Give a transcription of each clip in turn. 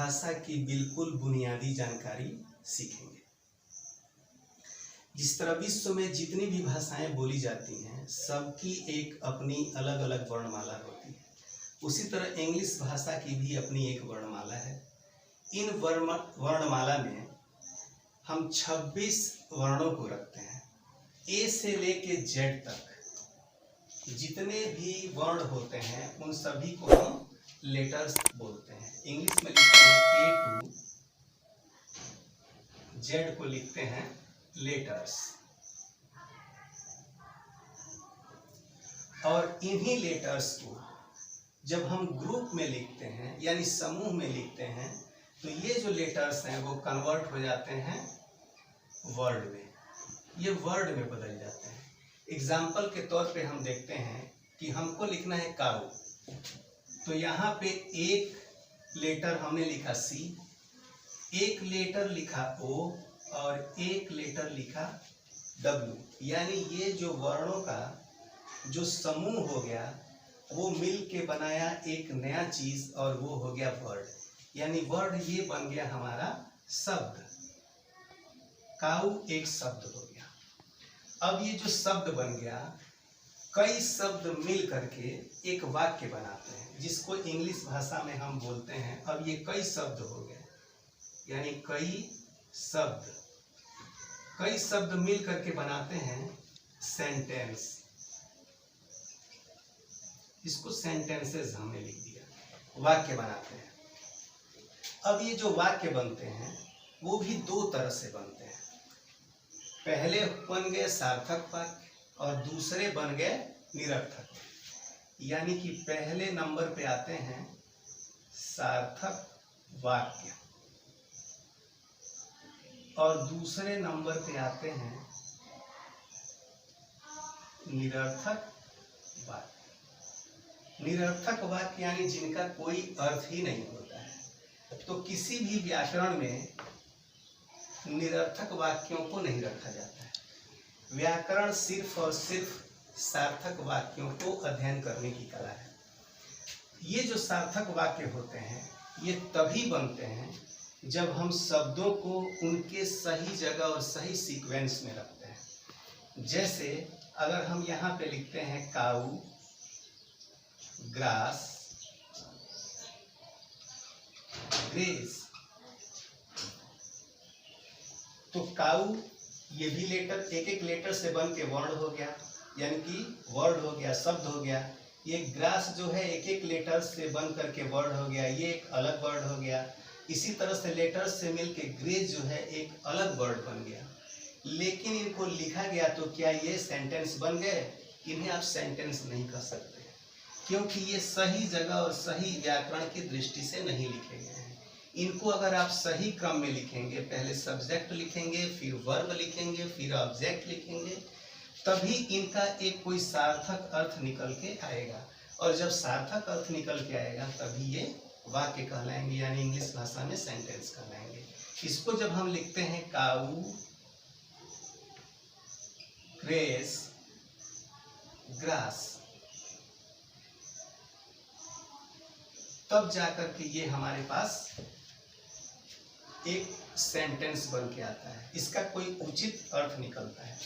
भाषा की बिल्कुल बुनियादी जानकारी सीखेंगे। जिस तरह विश्व में जितनी भी भाषाएं बोली जाती हैं सबकी एक अपनी अलग अलग वर्णमाला होती है, उसी तरह इंग्लिश भाषा की भी अपनी एक वर्णमाला है। इन वर्णमाला में हम 26 वर्णों को रखते हैं। ए से लेके जेड तक जितने भी वर्ण होते हैं उन सभी को हम लेटर्स बोलते हैं। इंग्लिश में लिखते हैं ए टू, जेड को लिखते हैं लेटर्स। और इन्हीं लेटर्स को जब हम ग्रुप में लिखते हैं यानी समूह में लिखते हैं तो ये जो लेटर्स हैं वो कन्वर्ट हो जाते हैं वर्ड में, ये वर्ड में बदल जाते हैं। एग्जाम्पल के तौर पे हम देखते हैं कि हमको लिखना है काऊ, तो यहाँ पे एक लेटर हमने लिखा सी, एक लेटर लिखा ओ और एक लेटर लिखा डब्ल्यू, यानी ये जो वर्णों का जो समूह हो गया वो मिल के बनाया एक नया चीज और वो हो गया वर्ड। यानी वर्ड ये बन गया हमारा शब्द। काऊ एक शब्द हो गया। अब ये जो शब्द बन गया कई शब्द मिल करके एक वाक्य बनाते हैं जिसको इंग्लिश भाषा में हम बोलते हैं। अब ये कई शब्द हो गए यानी कई शब्द मिल करके बनाते हैं सेंटेंस। इसको सेंटेंसेस हमने लिख दिया, वाक्य बनाते हैं। अब ये जो वाक्य बनते हैं वो भी दो तरह से बनते हैं। पहले बन गए सार्थक वाक्य और दूसरे बन गए निरर्थक। यानी कि पहले नंबर पे आते हैं सार्थक वाक्य और दूसरे नंबर पे आते हैं निरर्थक वाक्य। निरर्थक वाक्य यानी जिनका कोई अर्थ ही नहीं होता है। तो किसी भी व्याकरण में निरर्थक वाक्यों को नहीं रखा जाता है। व्याकरण सिर्फ और सिर्फ सार्थक वाक्यों को अध्ययन करने की कला है। ये जो सार्थक वाक्य होते हैं ये तभी बनते हैं जब हम शब्दों को उनके सही जगह और सही सीक्वेंस में रखते हैं। जैसे अगर हम यहाँ पे लिखते हैं काऊ, ग्रास, ग्रेस, तो काऊ ये भी लेटर एक एक लेटर से बन के वर्ण हो गया यानी कि वर्ड हो गया, शब्द हो गया। ये ग्रास जो है एक एक लेटर से बन करके वर्ड हो गया, ये एक अलग वर्ड हो गया। इसी तरह से लेटर्स से मिलके ग्रेस जो है एक अलग वर्ड बन गया। लेकिन इनको लिखा गया तो क्या ये सेंटेंस बन गए? इन्हें आप सेंटेंस नहीं कर सकते क्योंकि ये सही जगह और सही व्याकरण की दृष्टि से नहीं लिखे गए हैं। इनको अगर आप सही क्रम में लिखेंगे, पहले सब्जेक्ट लिखेंगे, फिर वर्ब लिखेंगे, फिर ऑब्जेक्ट लिखेंगे, तभी इनका एक कोई सार्थक अर्थ निकल के आएगा। और जब सार्थक अर्थ निकल के आएगा तभी ये वाक्य कहलाएंगे यानी इंग्लिश भाषा में सेंटेंस कहलाएंगे। इसको जब हम लिखते हैं काऊ, ग्रेस, ग्रास, तब जाकर के ये हमारे पास एक सेंटेंस बन के आता है, इसका कोई उचित अर्थ निकलता है।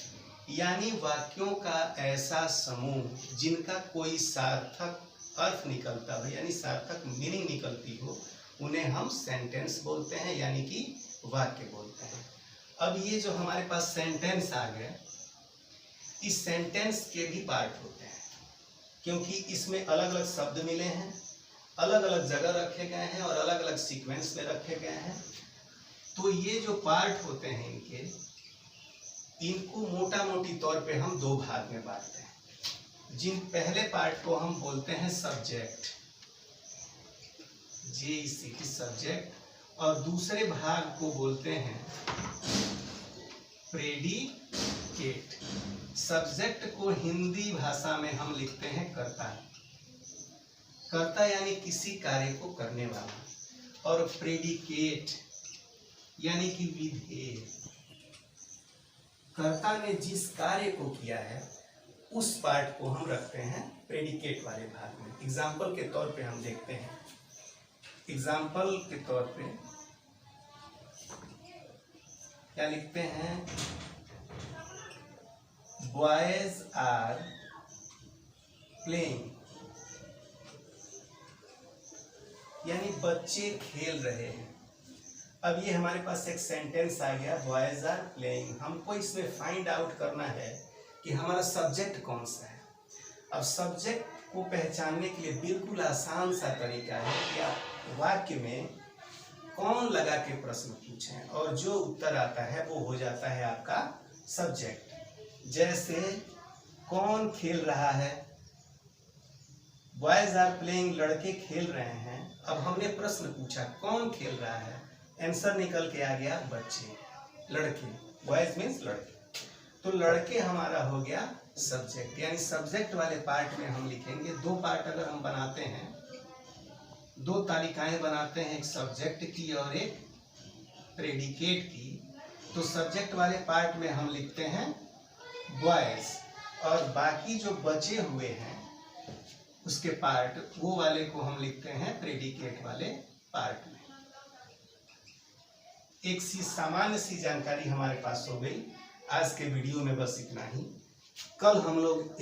यानी वाक्यों का ऐसा समूह जिनका कोई सार्थक अर्थ निकलता हो यानी सार्थक मीनिंग निकलती हो, उन्हें हम सेंटेंस बोलते हैं यानी कि वाक्य बोलते हैं। अब ये जो हमारे पास सेंटेंस आ गए, इस सेंटेंस के भी पार्ट होते हैं क्योंकि इसमें अलग अलग शब्द मिले हैं, अलग अलग जगह रखे गए हैं और अलग अलग सीक्वेंस में रखे गए हैं। तो ये जो पार्ट होते हैं इनको मोटा मोटी तौर पे हम दो भाग में बांटते हैं। जिन पहले पार्ट को हम बोलते हैं सब्जेक्ट, JECT सब्जेक्ट, और दूसरे भाग को बोलते हैं प्रेडिकेट। सब्जेक्ट को हिंदी भाषा में हम लिखते हैं कर्ता। कर्ता यानी किसी कार्य को करने वाला, और प्रेडिकेट यानी कि विधेय। कर्ता ने जिस कार्य को किया है उस पार्ट को हम रखते हैं प्रेडिकेट वाले भाग में। एग्जाम्पल के तौर पे हम देखते हैं एग्जाम्पल के तौर पे क्या लिखते हैं, बॉयज आर प्लेइंग, यानी बच्चे खेल रहे हैं। अब ये हमारे पास एक सेंटेंस आ गया, बॉयज आर प्लेइंग। हमको इसमें फाइंड आउट करना है कि हमारा सब्जेक्ट कौन सा है। अब सब्जेक्ट को पहचानने के लिए बिल्कुल आसान सा तरीका है कि आप वाक्य में कौन लगा के प्रश्न पूछें और जो उत्तर आता है वो हो जाता है आपका सब्जेक्ट। जैसे कौन खेल रहा है, बॉयज आर प्लेइंग, लड़के खेल रहे हैं। अब हमने प्रश्न पूछा कौन खेल रहा है, आंसर निकल के आ गया बच्चे, लड़के। बॉयज मीन्स लड़के, तो लड़के हमारा हो गया सब्जेक्ट। यानी सब्जेक्ट वाले पार्ट में हम लिखेंगे, दो पार्ट अगर हम बनाते हैं, दो तालिकाएं बनाते हैं, एक सब्जेक्ट की और एक प्रेडिकेट की, तो सब्जेक्ट वाले पार्ट में हम लिखते हैं बॉयज, और बाकी जो बचे हुए हैं उसके पार्ट, वो वाले को हम लिखते हैं प्रेडिकेट वाले पार्ट में। एक सी सामान्य सी जानकारी हमारे पास हो गई। आज के वीडियो में बस इतना ही। कल हम लोग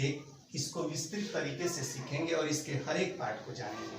इसको विस्तृत तरीके से सीखेंगे और इसके हर एक पार्ट को जानेंगे।